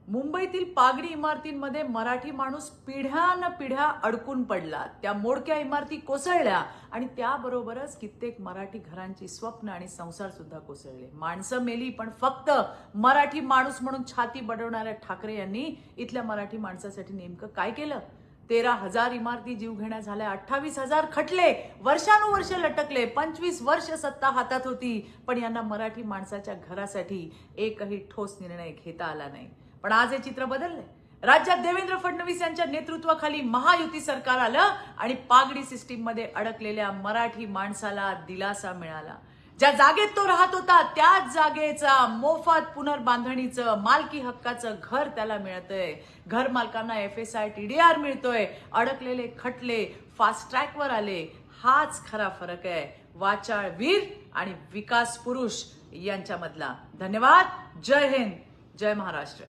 मुंबईतील पागडी इमारतींमध्ये मराठी माणूस पिढ्यानपिढ्या अडकून पडला। त्या मोडक्या इमारती कोसळल्या आणि त्याबरोबरच कित्येक मराठी घरांची स्वप्न आणि संसार सुद्धा कोसळले। माणसं मेली, पण फक्त मराठी माणूस म्हणून छाती बडवणाऱ्या ठाकरे यांनी इथल्या मराठी माणसासाठी नेमकं काय केलं? 13,000 इमारती जीवघेण्या झाल्या, 28,000 खटले वर्षानुवर्ष लटकले, 25 वर्ष सत्ता हातात होती, पण यांना मराठी माणसाच्या घरासाठी एकही ठोस निर्णय घेता आला नाही। पण आज हे चित्र बदलले। राज्यात देवेंद्र फडणवीस यांच्या नेतृत्वाखाली महायुती सरकार आलं आणि पागडी सिस्टीम मध्ये अडकलेल्या मराठी माणसाला दिलासा मिळाला। ज्या जागेत तो राहत होता त्याच जागेचा मोफत पुनर्बांधणीचं मालकी हक्काचं घर त्याला मिळतंय। घर मालकांना FSI TDR मिळतोय। अडकलेले खटले फास्ट ट्रॅकवर आले। हाच खरा फरक आहे वाचाळ वीर आणि विकास पुरुष यांच्यामधला। धन्यवाद। जय हिंद, जय महाराष्ट्र।